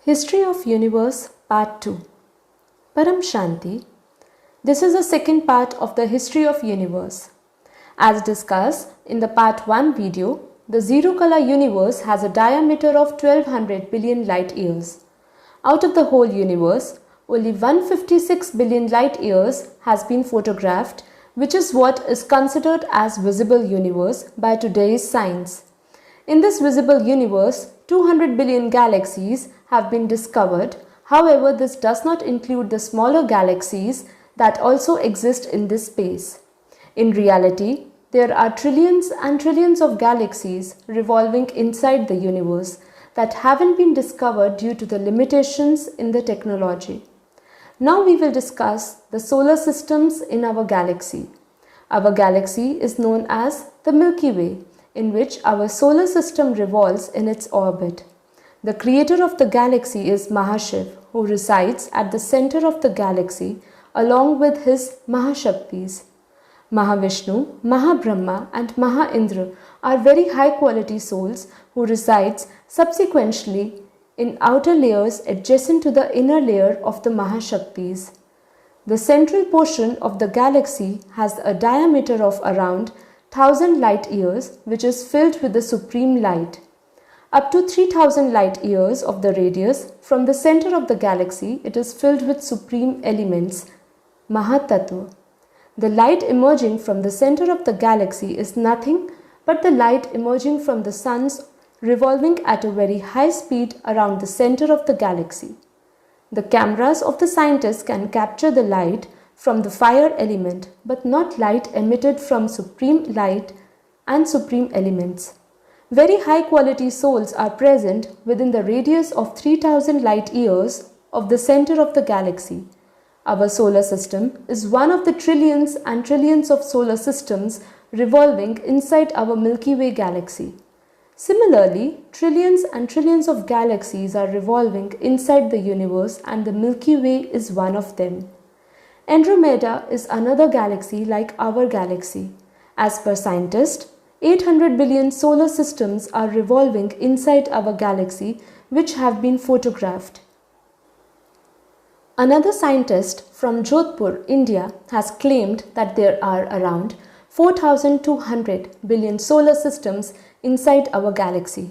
History of Universe Part 2. Param Shanti. This is the second part of the History of Universe. As discussed in the Part 1 video, the zero-color universe has a diameter of 1200 billion light years. Out of the whole universe, only 156 billion light years has been photographed, which is what is considered as visible universe by today's science. In this visible universe, 200 billion galaxies have been discovered. However, this does not include the smaller galaxies that also exist in this space. In reality, there are trillions and trillions of galaxies revolving inside the universe that haven't been discovered due to the limitations in the technology. Now we will discuss the solar systems in our galaxy. Our galaxy is known as the Milky Way, in which our solar system revolves in its orbit. The creator of the galaxy is Mahashiv, who resides at the center of the galaxy along with his Mahashaktis. Mahavishnu, Mahabrahma and Mahaindra are very high quality souls who resides subsequently in outer layers adjacent to the inner layer of the Mahashaktis. The central portion of the galaxy has a diameter of around 1000 light years, which is filled with the supreme light. Up to 3000 light years of the radius from the center of the galaxy, it is filled with supreme elements, Mahatattva. The light emerging from the center of the galaxy is nothing but the light emerging from the suns revolving at a very high speed around the center of the galaxy. The cameras of the scientists can capture the light from the fire element, but not light emitted from supreme light and supreme elements. Very high quality souls are present within the radius of 3000 light years of the center of the galaxy. Our solar system is one of the trillions and trillions of solar systems revolving inside our Milky Way galaxy. Similarly, trillions and trillions of galaxies are revolving inside the universe, and the Milky Way is one of them. Andromeda is another galaxy like our galaxy. As per scientists, 800 billion solar systems are revolving inside our galaxy, which have been photographed. Another scientist from Jodhpur, India, has claimed that there are around 4200 billion solar systems inside our galaxy.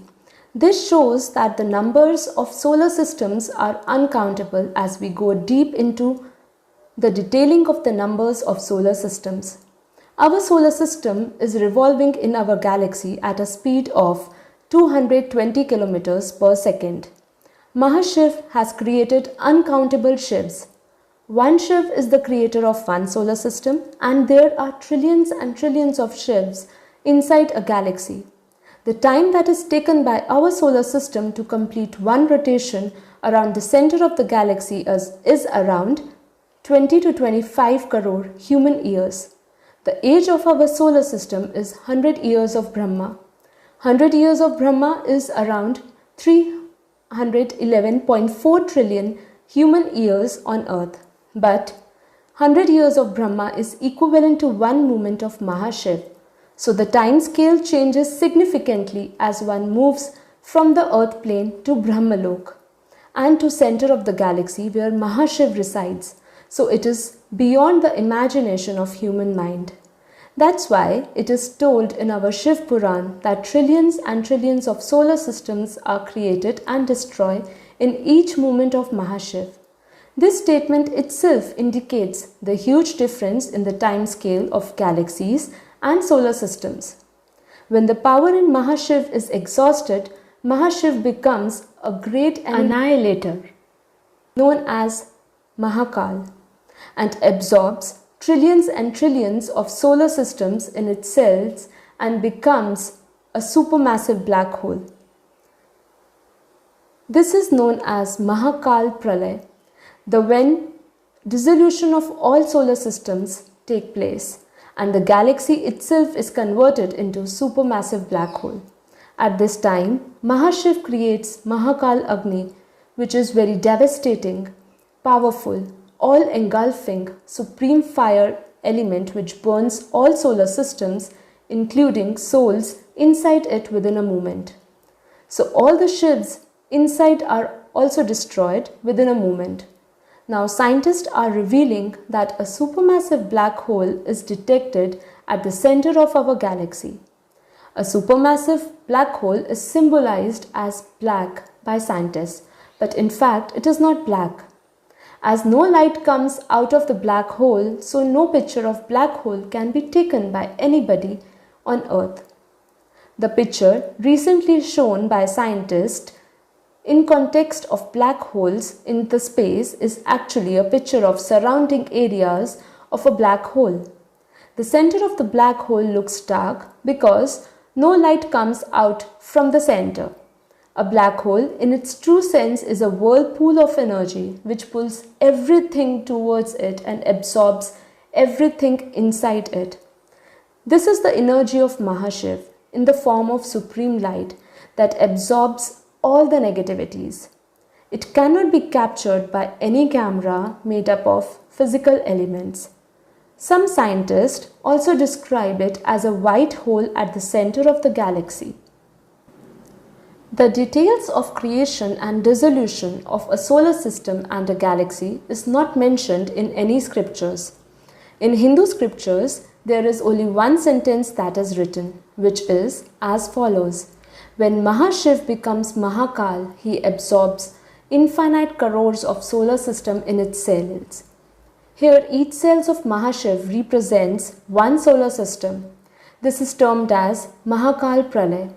This shows that the numbers of solar systems are uncountable as we go deep into the detailing of the numbers of solar systems. Our solar system is revolving in our galaxy at a speed of 220 kilometers per second. Mahashiv has created uncountable Shivs. One Shiv is the creator of one solar system, and there are trillions and trillions of Shivs inside a galaxy. The time that is taken by our solar system to complete one rotation around the center of the galaxy is around 20 to 25 crore human years. The age of our solar system is 100 years of Brahma. 100 years of Brahma is around 311.4 trillion human years on earth. But 100 years of Brahma is equivalent to one moment of Mahashiv. So the time scale changes significantly as one moves from the earth plane to Brahmalok and to center of the galaxy where Mahashiv resides. So it is beyond the imagination of human mind. That's why it is told in our Shiv Puran that trillions and trillions of solar systems are created and destroyed in each moment of Mahashiv. This statement itself indicates the huge difference in the time scale of galaxies and solar systems. When the power in Mahashiv is exhausted, Mahashiv becomes a great annihilator known as Mahakal and absorbs trillions and trillions of solar systems in its cells and becomes a supermassive black hole. This is known as Mahakal Pralay, when dissolution of all solar systems take place and the galaxy itself is converted into supermassive black hole. At this time, Mahashiv creates Mahakal Agni, which is very devastating, powerful, all-engulfing, supreme fire element which burns all solar systems, including souls inside it within a moment. So all the Shivs inside are also destroyed within a moment. Now scientists are revealing that a supermassive black hole is detected at the center of our galaxy. A supermassive black hole is symbolized as black by scientists, but in fact it is not black. As no light comes out of the black hole, so no picture of black hole can be taken by anybody on Earth. The picture recently shown by scientists in context of black holes in the space is actually a picture of surrounding areas of a black hole. The center of the black hole looks dark because no light comes out from the center. A black hole in its true sense is a whirlpool of energy which pulls everything towards it and absorbs everything inside it. This is the energy of Mahashiv in the form of supreme light that absorbs all the negativities. It cannot be captured by any camera made up of physical elements. Some scientists also describe it as a white hole at the center of the galaxy. The details of creation and dissolution of a solar system and a galaxy is not mentioned in any scriptures. In Hindu scriptures, there is only one sentence that is written, which is as follows. When Mahashiv becomes Mahakal, he absorbs infinite crores of solar system in its cells. Here each cells of Mahashiv represents one solar system. This is termed as Mahakal Pralay.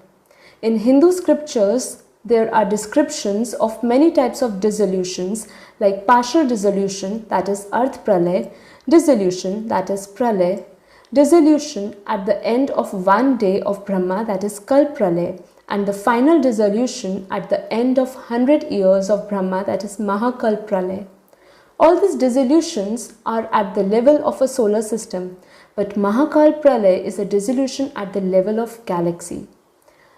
In Hindu scriptures, there are descriptions of many types of dissolutions like partial dissolution, that is Arth Pralay, dissolution, that is Pralay, dissolution at the end of one day of Brahma, that is Kalp Pralay, and the final dissolution at the end of 100 years of Brahma, that is Mahakalp Pralay. All these dissolutions are at the level of a solar system, but Mahakalp Pralay is a dissolution at the level of galaxy.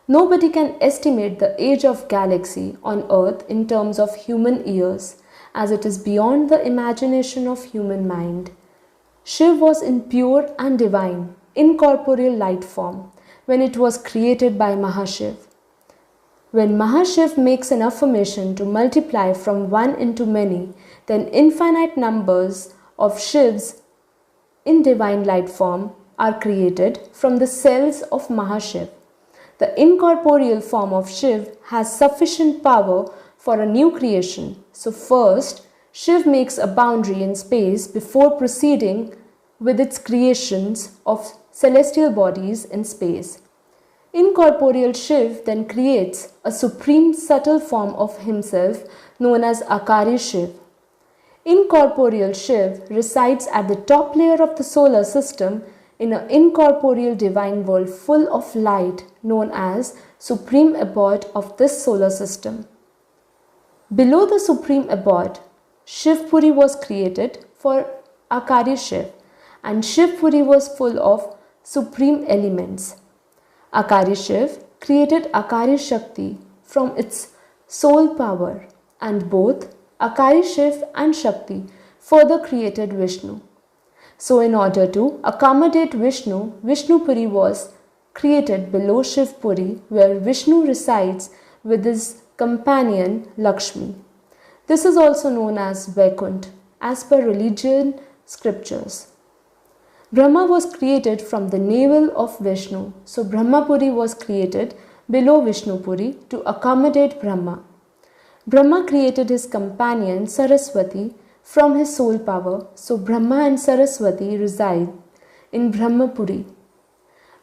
Nobody can estimate the age of galaxy on Earth in terms of human years, as it is beyond the imagination of human mind. Shiv was in pure and divine, incorporeal light form when it was created by Mahashiv. When Mahashiv makes an affirmation to multiply from one into many, then infinite numbers of Shivs in divine light form are created from the cells of Mahashiv. The incorporeal form of Shiv has sufficient power for a new creation. So first, Shiv makes a boundary in space before proceeding with its creations of celestial bodies in space. Incorporeal Shiv then creates a supreme subtle form of himself known as Akari Shiv. Incorporeal Shiv resides at the top layer of the solar system in an incorporeal divine world full of light known as Supreme Abode of this solar system. Below the Supreme Abode, Shivpuri was created for Akari Shiv, and Shivpuri was full of supreme elements. Akari Shiv created Akari Shakti from its soul power, and both Akari Shiv and Shakti further created Vishnu. So in order to accommodate Vishnu, Vishnupuri was created below Shivpuri, where Vishnu resides with his companion Lakshmi. This is also known as Vaikunt as per religion scriptures. Brahma was created from the navel of Vishnu, so Brahmapuri was created below Vishnupuri to accommodate Brahma. Brahma created his companion Saraswati from his soul power, so Brahma and Saraswati reside in Brahmapuri.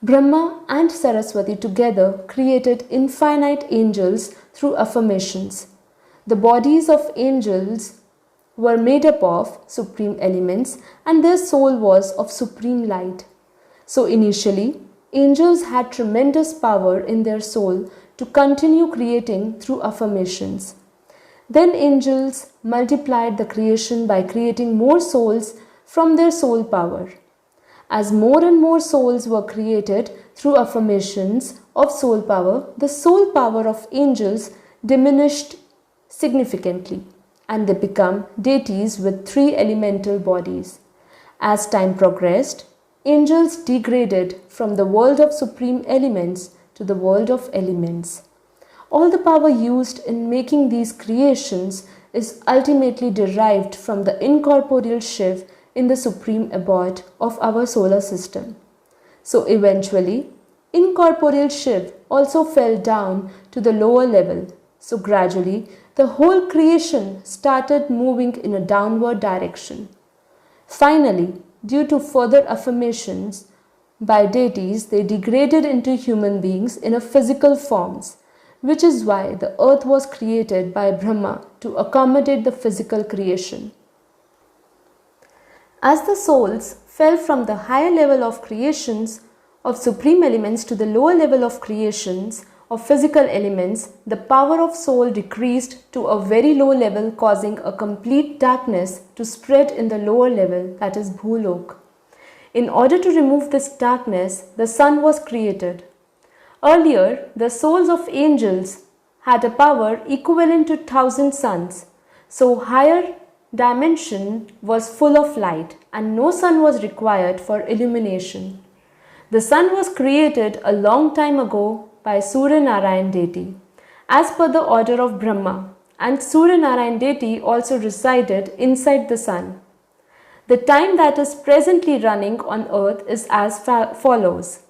Brahma and Saraswati together created infinite angels through affirmations. The bodies of angels were made up of supreme elements and their soul was of supreme light. So initially, angels had tremendous power in their soul to continue creating through affirmations. Then angels multiplied the creation by creating more souls from their soul power. As more and more souls were created through affirmations of soul power, the soul power of angels diminished significantly, and they become deities with 3 elemental bodies. As time progressed, angels degraded from the world of supreme elements to the world of elements. All the power used in making these creations is ultimately derived from the incorporeal Shiv in the supreme abode of our solar system. So eventually, incorporeal Shiv also fell down to the lower level. So gradually, the whole creation started moving in a downward direction. Finally, due to further affirmations by deities, they degraded into human beings in a physical forms, which is why the earth was created by Brahma to accommodate the physical creation. As the souls fell from the higher level of creations of supreme elements to the lower level of creations of physical elements, the power of soul decreased to a very low level, causing a complete darkness to spread in the lower level, that is Bhulok. In order to remove this darkness, the sun was created. Earlier, the souls of angels had a power equivalent to 1,000 suns, so higher dimension was full of light and no sun was required for illumination. The sun was created a long time ago by Surya Narayan deity, as per the order of Brahma, and Surya Narayan deity also resided inside the sun. The time that is presently running on earth is as follows.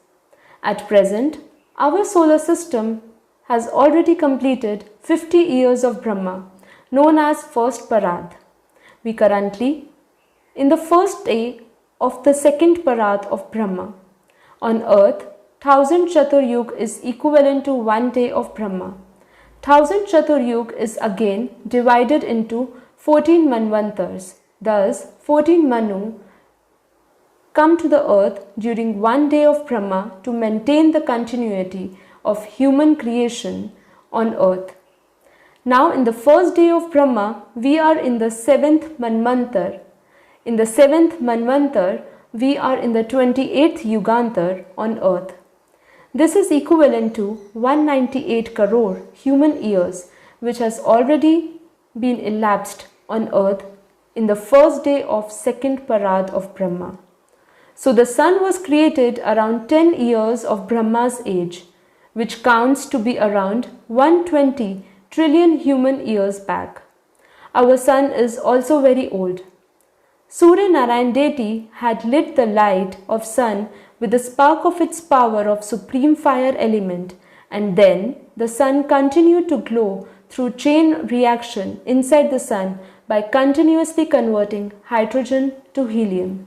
At present, our solar system has already completed 50 years of Brahma, known as first Parad. We currently in the first day of the second Parad of Brahma. On earth, 1000 Chaturyug is equivalent to 1 day of Brahma. 1000 Chaturyug is again divided into 14 Manvantars. Thus, 14 Manu come to the earth during 1 day of Brahma to maintain the continuity of human creation on earth. Now in the first day of Brahma, we are in the 7th Manvantar. In the 7th Manvantar, we are in the 28th Yugantar on earth. This is equivalent to 198 crore human years, which has already been elapsed on earth in the first day of second Parad of Brahma. So the sun was created around 10 years of Brahma's age, which counts to be around 120 trillion human years back. Our sun is also very old. Surya Narayan deity had lit the light of sun with the spark of its power of supreme fire element, and then the sun continued to glow through chain reaction inside the sun by continuously converting hydrogen to helium.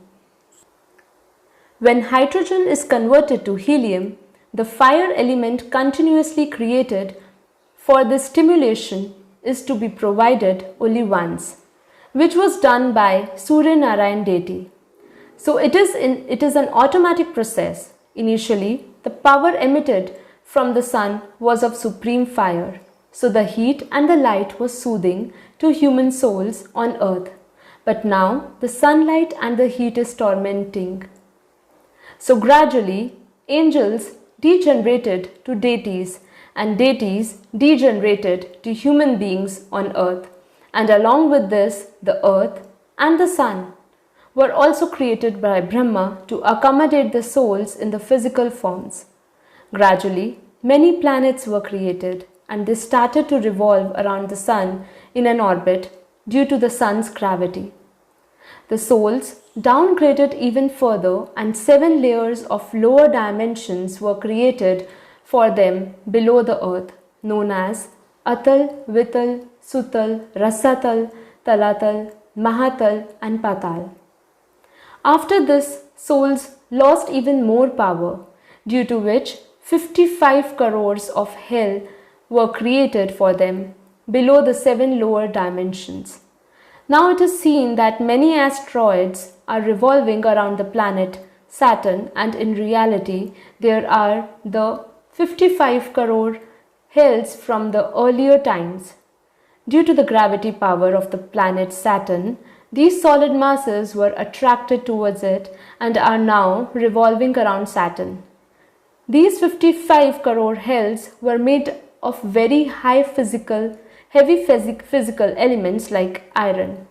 When hydrogen is converted to helium, the fire element continuously created for this stimulation is to be provided only once, which was done by Surya Narayan deity. So it is an automatic process. Initially, the power emitted from the sun was of supreme fire. So the heat and the light was soothing to human souls on earth. But now the sunlight and the heat is tormenting. So gradually, angels degenerated to deities and deities degenerated to human beings on earth. And along with this, the earth and the sun were also created by Brahma to accommodate the souls in the physical forms. Gradually, many planets were created and they started to revolve around the sun in an orbit due to the sun's gravity. The souls downgraded even further and 7 layers of lower dimensions were created for them below the earth, known as Atal, Vital, Sutal, Rasatal, Talatal, Mahatal and Patal. After this, souls lost even more power, due to which 55 crores of hell were created for them below the 7 lower dimensions. Now it is seen that many asteroids are revolving around the planet Saturn, and in reality there are the 55 crore hells from the earlier times. Due to the gravity power of the planet Saturn, these solid masses were attracted towards it and are now revolving around Saturn. These 55 crore hells were made of very heavy physical elements like iron.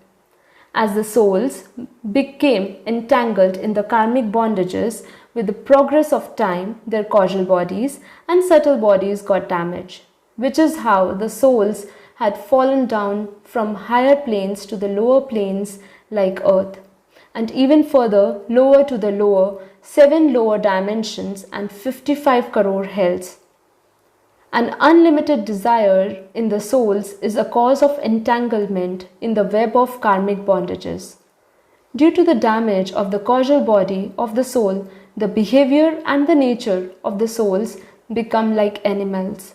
As the souls became entangled in the karmic bondages, with the progress of time, their causal bodies and subtle bodies got damaged. which is how the souls had fallen down from higher planes to the lower planes like earth, and even further lower to the lower 7 lower dimensions and 55 crore hells. An unlimited desire in the souls is a cause of entanglement in the web of karmic bondages. Due to the damage of the causal body of the soul, the behavior and the nature of the souls become like animals.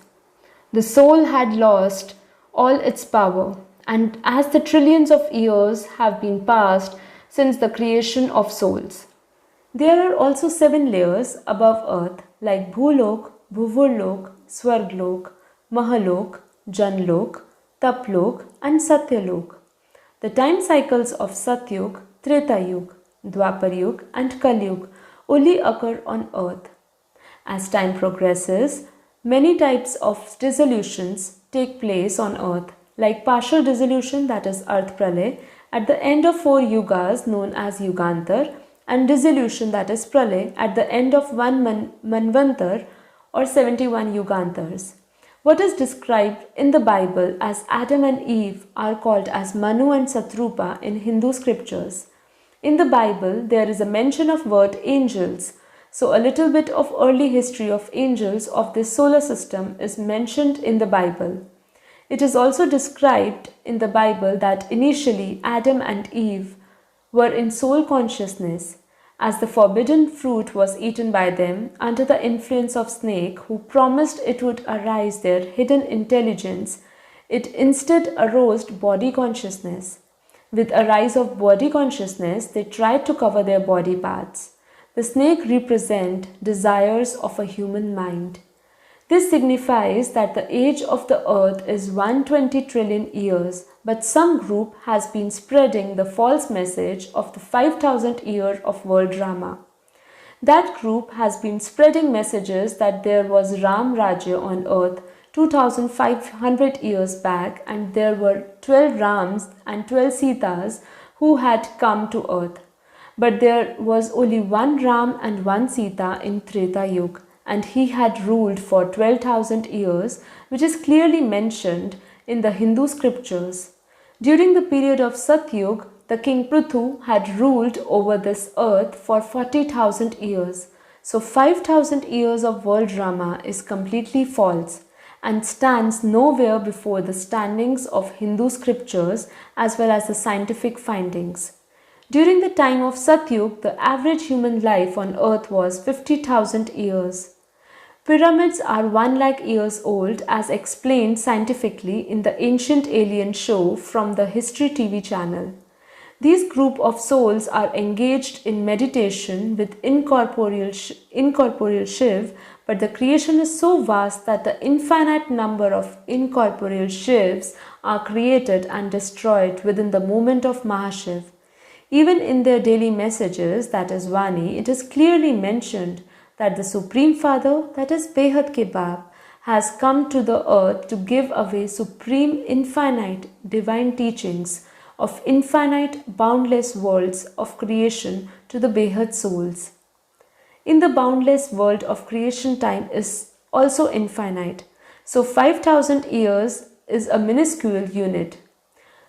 The soul had lost all its power, and as the trillions of years have been passed since the creation of souls, there are also 7 layers above earth like Bhulok, Bhuvurlok, Swarglok, Mahalok, Janlok, Taplok and Satyalok. The time cycles of Satyug, Tretayug, Dwaparyug and Kalyug only occur on earth. As time progresses, many types of dissolutions take place on earth, like partial dissolution, that is Earth Pralay, at the end of 4 yugas known as Yugantar, and dissolution, that is Pralay, at the end of one Manvantar or 71 Yugantars. What is described in the Bible as Adam and Eve are called as Manu and Satrupa in Hindu scriptures. In the Bible, there is a mention of word angels, so a little bit of early history of angels of this solar system is mentioned in the Bible. It is also described in the Bible that initially Adam and Eve were in soul consciousness. As the forbidden fruit was eaten by them under the influence of snake who promised it would arise their hidden intelligence, it instead arose body consciousness. With a rise of body consciousness, they tried to cover their body parts. The snake represents desires of a human mind. This signifies that the age of the earth is 120 trillion years, but some group has been spreading the false message of the 5,000 year of world drama. That group has been spreading messages that there was Ram Rajya on earth 2,500 years back and there were 12 Rams and 12 Sitas who had come to earth. But there was only one Ram and one Sita in Treta Yuga, and he had ruled for 12,000 years, which is clearly mentioned in the Hindu scriptures. During the period of Satyug, the king Prithu had ruled over this earth for 40,000 years. So 5,000 years of world drama is completely false and stands nowhere before the standings of Hindu scriptures as well as the scientific findings. During the time of Satyug, the average human life on earth was 50,000 years. Pyramids are 1 lakh years old as explained scientifically in the Ancient Alien show from the History TV channel. These group of souls are engaged in meditation with incorporeal Shiv, but the creation is so vast that the infinite number of incorporeal Shivs are created and destroyed within the moment of Mahashiv. Even in their daily messages, that is Vani, it is clearly mentioned that the Supreme Father, that is Behad Ke Baap, has come to the earth to give away supreme infinite divine teachings of infinite boundless worlds of creation to the Behad souls. In the boundless world of creation, time is also infinite, so 5,000 years is a minuscule unit.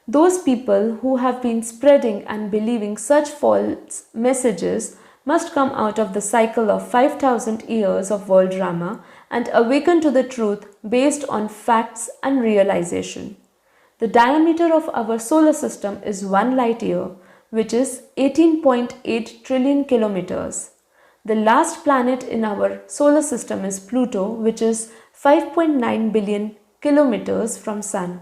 Those people who have been spreading and believing such false messages must come out of the cycle of 5,000 years of world drama and awaken to the truth based on facts and realization. The diameter of our solar system is 1 light year, which is 18.8 trillion kilometers. The last planet in our solar system is Pluto, which is 5.9 billion kilometers from Sun.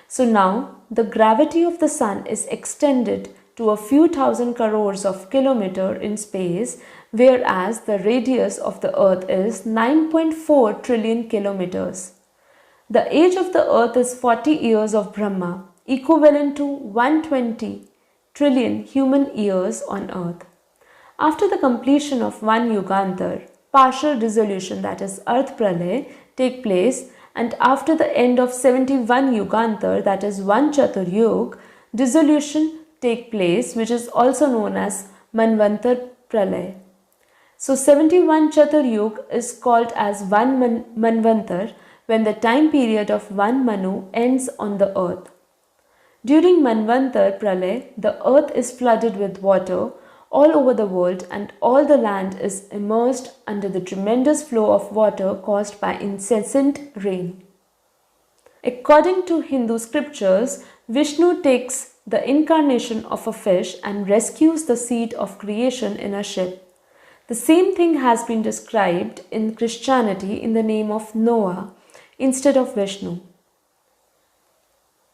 So now the gravity of the Sun is extended to a few thousand crores of kilometers in space, whereas the radius of the Earth is 9.4 trillion kilometers. The age of the Earth is 40 years of Brahma, equivalent to 120 trillion human years on Earth. After the completion of one Yugantar, partial dissolution, that is Earth Pralay, take place, and after the end of 71 Yugantar, that is one Chaturyug, dissolution take place, which is also known as Manvantar Pralay. So 71 Chaturyug is called as one Manvantar, when the time period of one Manu ends on the earth. During Manvantar Pralay, the earth is flooded with water all over the world and all the land is immersed under the tremendous flow of water caused by incessant rain. According to Hindu scriptures, Vishnu takes the incarnation of a fish and rescues the seed of creation in a ship. The same thing has been described in Christianity in the name of Noah instead of Vishnu.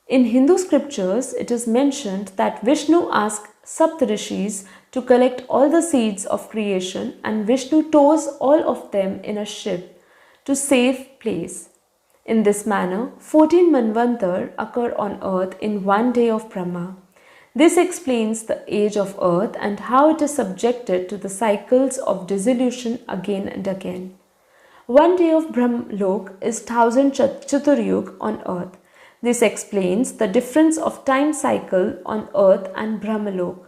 In Hindu scriptures, it is mentioned that Vishnu asked Saptarishis to collect all the seeds of creation and Vishnu tows all of them in a ship to safe place. In this manner, 14 Manvantar occur on earth in one day of Brahma. This explains the age of earth and how it is subjected to the cycles of dissolution again and again. One day of Brahmalok is 1000 Chaturyug on earth. This explains the difference of time cycle on earth and Brahmalok.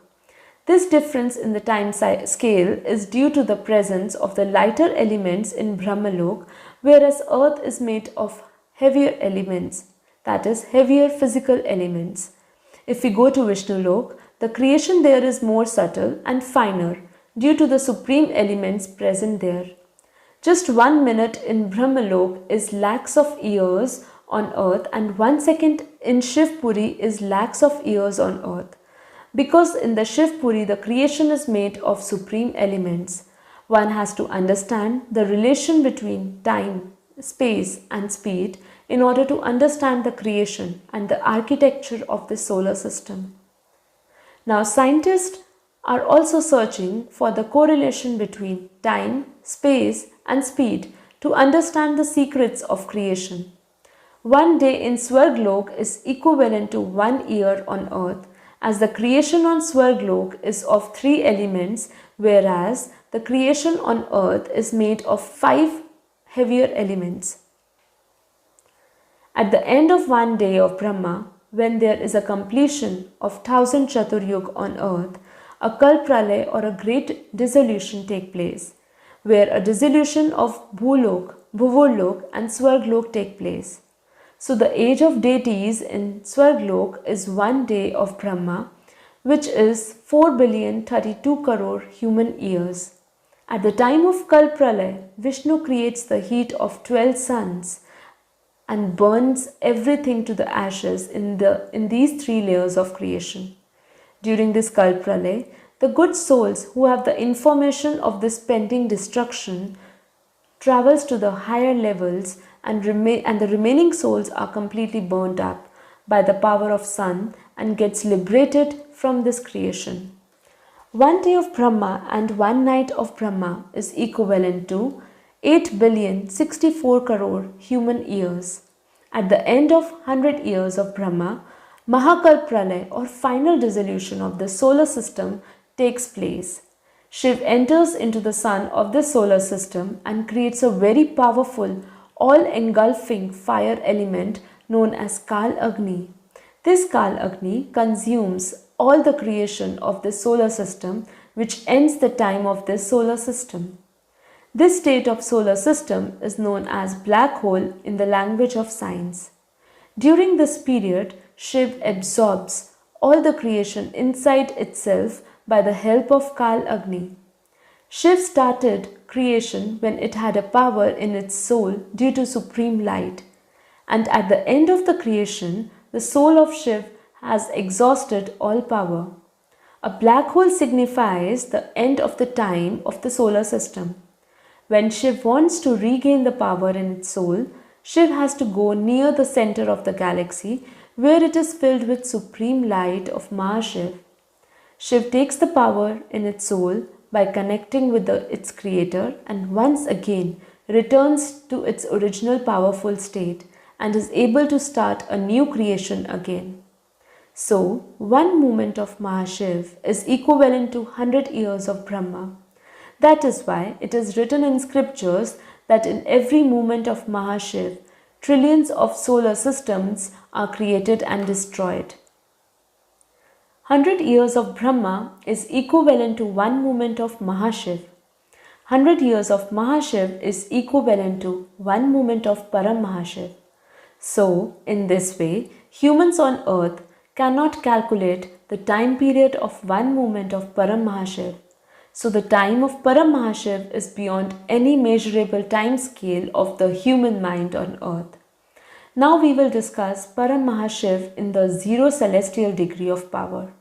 This difference in the time scale is due to the presence of the lighter elements in Brahmalok, whereas earth is made of heavier elements, that is, heavier physical elements. If we go to Vishnulok, the creation there is more subtle and finer due to the supreme elements present there. Just 1 minute in Brahmalok is lakhs of years on earth and 1 second in Shivpuri is lakhs of years on earth. Because in the Shivpuri the creation is made of supreme elements, one has to understand the relation between time, space and speed in order to understand the creation and the architecture of the solar system. Now scientists are also searching for the correlation between time, space and speed to understand the secrets of creation. One day in Swarglok is equivalent to 1 year on earth, as the creation on Swarglok is of 3 elements, whereas the creation on earth is made of 5 heavier elements. At the end of one day of Brahma, when there is a completion of 1000 Chaturyug on earth, a Kalpralay or a great dissolution take place, where a dissolution of Bhulok, Bhuvurlok and Swarglok take place. So the age of deities in Swarglok is 1 day of Brahma, which is 4,032 crore human years. At the time of Kalpralay, Vishnu creates the heat of 12 suns and burns everything to the ashes in these 3 layers of creation. During this Kalpralay, the good souls who have the information of this pending destruction travels to the higher levels and the remaining souls are completely burnt up by the power of sun and gets liberated from this creation. 1 day of Brahma and 1 night of Brahma is equivalent to 8,064 crore human years. At the end of 100 years of Brahma, Mahakalpralay or final dissolution of the solar system takes place. Shiv enters into the sun of the solar system and creates a very powerful, all-engulfing fire element known as Kal Agni. This Kal Agni consumes all the creation of the solar system, which ends the time of this solar system. This state of solar system is known as black hole in the language of science. During this period, Shiv absorbs all the creation inside itself by the help of Kal Agni. Shiv started creation when it had a power in its soul due to supreme light, and at the end of the creation, the soul of Shiv has exhausted all power. A black hole signifies the end of the time of the solar system. When Shiv wants to regain the power in its soul, Shiv has to go near the center of the galaxy where it is filled with supreme light of Mahashiv. Shiv takes the power in its soul by connecting with its creator and once again returns to its original powerful state and is able to start a new creation again. So, 1 moment of Mahashiv is equivalent to 100 years of Brahma. That is why it is written in scriptures that in every moment of Mahashiv, trillions of solar systems are created and destroyed. 100 years of Brahma is equivalent to 1 moment of Mahashiv. 100 years of Mahashiv is equivalent to 1 moment of Param Mahashiv. So, in this way, humans on earth cannot calculate the time period of 1 moment of Param Mahashiv. So, the time of Param Mahashiv is beyond any measurable time scale of the human mind on earth. Now we will discuss Param Mahashiv in the 0 celestial degree of power.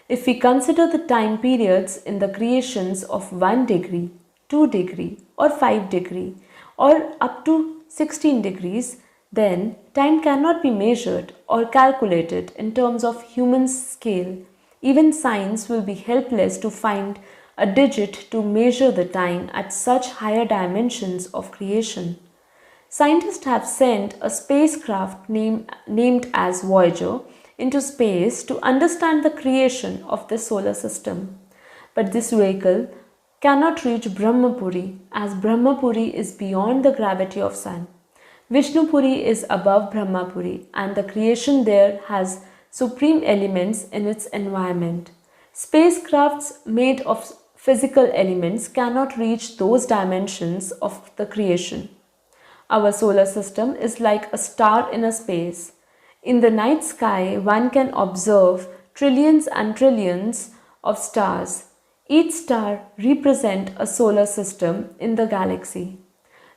If we consider the time periods in the creations of 1 degree, 2 degree or 5 degree or up to 16 degrees, then time cannot be measured or calculated in terms of human scale. Even science will be helpless to find a digit to measure the time at such higher dimensions of creation. Scientists have sent a spacecraft named as Voyager into space to understand the creation of the solar system. But this vehicle cannot reach Brahmapuri, as Brahmapuri is beyond the gravity of Sun. Vishnupuri is above Brahmapuri, and the creation there has supreme elements in its environment. Spacecrafts made of physical elements cannot reach those dimensions of the creation. Our solar system is like a star in a space. In the night sky, one can observe trillions and trillions of stars. Each star represents a solar system in the galaxy.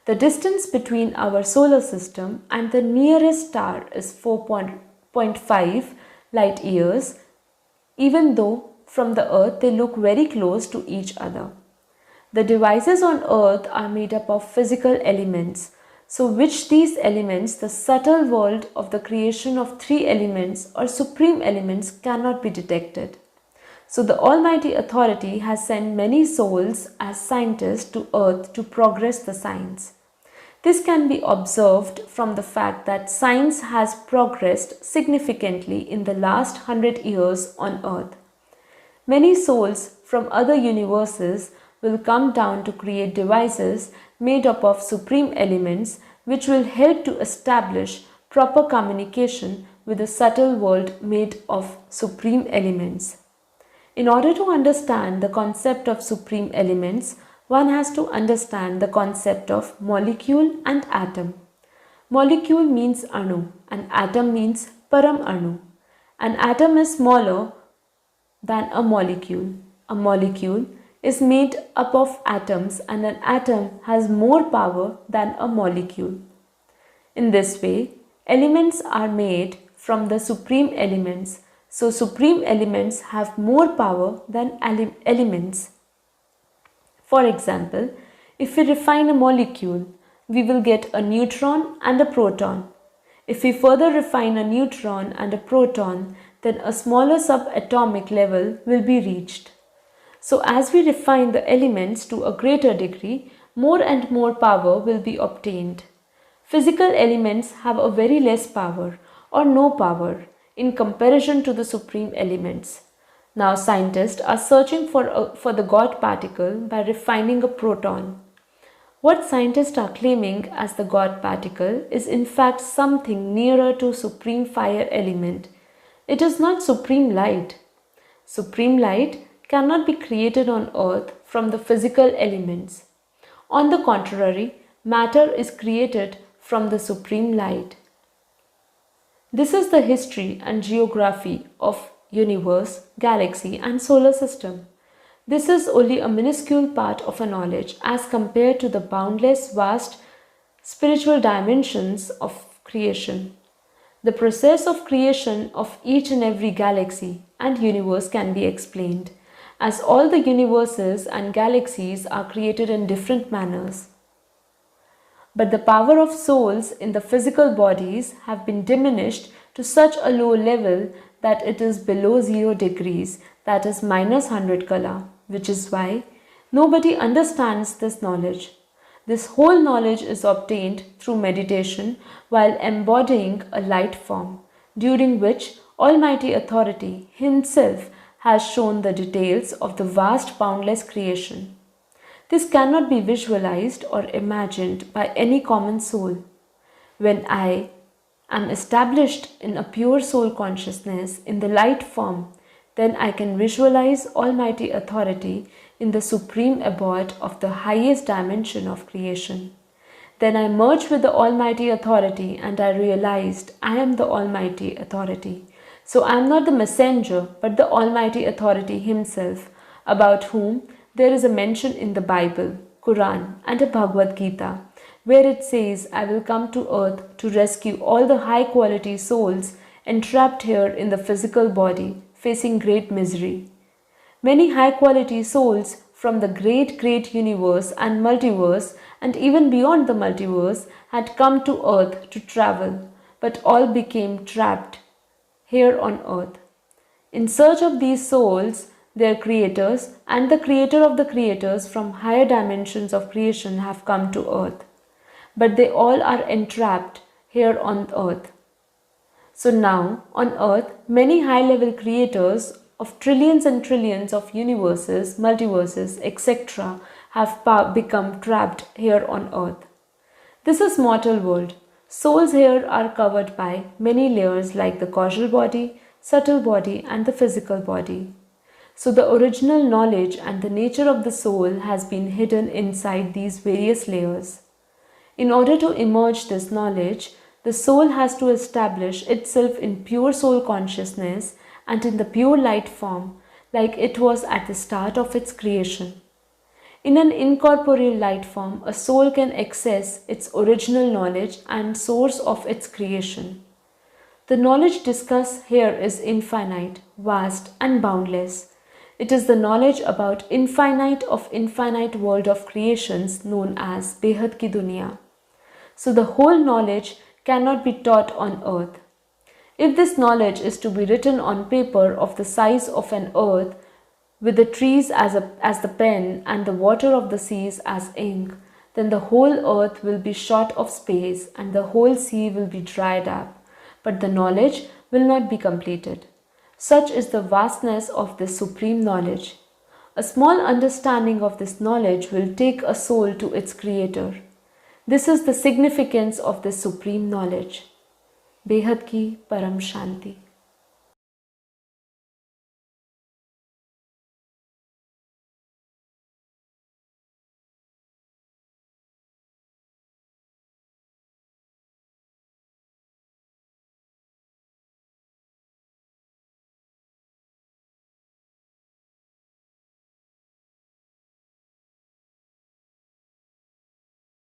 The distance between our solar system and the nearest star is 4.5 light years, even though from the Earth they look very close to each other. The devices on Earth are made up of physical elements, so which these elements, the subtle world of the creation of 3 elements or supreme elements, cannot be detected. So the Almighty Authority has sent many souls as scientists to Earth to progress the science. This can be observed from the fact that science has progressed significantly in the last 100 years on Earth. Many souls from other universes will come down to create devices made up of supreme elements which will help to establish proper communication with the subtle world made of supreme elements. In order to understand the concept of supreme elements, one has to understand the concept of molecule and atom. Molecule means Anu and atom means Param Anu. An atom is smaller than a molecule. A molecule is made up of atoms and an atom has more power than a molecule. In this way, elements are made from the supreme elements. So supreme elements have more power than elements. For example, if we refine a molecule, we will get a neutron and a proton. If we further refine a neutron and a proton, then a smaller subatomic level will be reached. So as we refine the elements to a greater degree, more and more power will be obtained. Physical elements have a very less power or no power in comparison to the supreme elements. Now scientists are searching for the God particle by refining a proton. What scientists are claiming as the God particle is in fact something nearer to supreme fire element. It is not supreme light. Supreme light cannot be created on earth from the physical elements. On the contrary, matter is created from the supreme light. This is the history and geography of universe, galaxy and solar system. This is only a minuscule part of a knowledge as compared to the boundless vast spiritual dimensions of creation. The process of creation of each and every galaxy and universe can be explained, as all the universes and galaxies are created in different manners. But the power of souls in the physical bodies have been diminished to such a low level that it is below 0 degrees, that is minus 100 kala, which is why nobody understands this knowledge. This whole knowledge is obtained through meditation while embodying a light form, during which Almighty Authority Himself has shown the details of the vast boundless creation. This cannot be visualized or imagined by any common soul. When I am established in a pure soul consciousness in the light form, then I can visualize Almighty Authority in the supreme abode of the highest dimension of creation. Then I merged with the Almighty Authority and I realized I am the Almighty Authority. So I am not the messenger but the Almighty Authority Himself, about whom there is a mention in the Bible, Quran and a Bhagavad Gita, where it says, I will come to earth to rescue all the high quality souls entrapped here in the physical body, facing great misery. Many high quality souls from the great universe and multiverse and even beyond the multiverse had come to earth to travel, but all became trapped here on earth. In search of these souls, their creators and the creator of the creators from higher dimensions of creation have come to earth. But they all are entrapped here on earth. So now, on earth, many high-level creators of trillions and trillions of universes, multiverses, etc. have become trapped here on earth. This is mortal world. Souls here are covered by many layers like the causal body, subtle body and the physical body. So the original knowledge and the nature of the soul has been hidden inside these various layers. In order to emerge this knowledge, the soul has to establish itself in pure soul consciousness and in the pure light form, like it was at the start of its creation. In an incorporeal light form, a soul can access its original knowledge and source of its creation. The knowledge discussed here is infinite, vast and boundless. It is the knowledge about infinite world of creations known as Behad Ki Duniya. So the whole knowledge cannot be taught on earth. If this knowledge is to be written on paper of the size of an earth, with the trees as the pen and the water of the seas as ink, then the whole earth will be short of space and the whole sea will be dried up, but the knowledge will not be completed. Such is the vastness of this supreme knowledge. A small understanding of this knowledge will take a soul to its creator. This is the significance of this supreme knowledge. Behad Ki Param Shanti.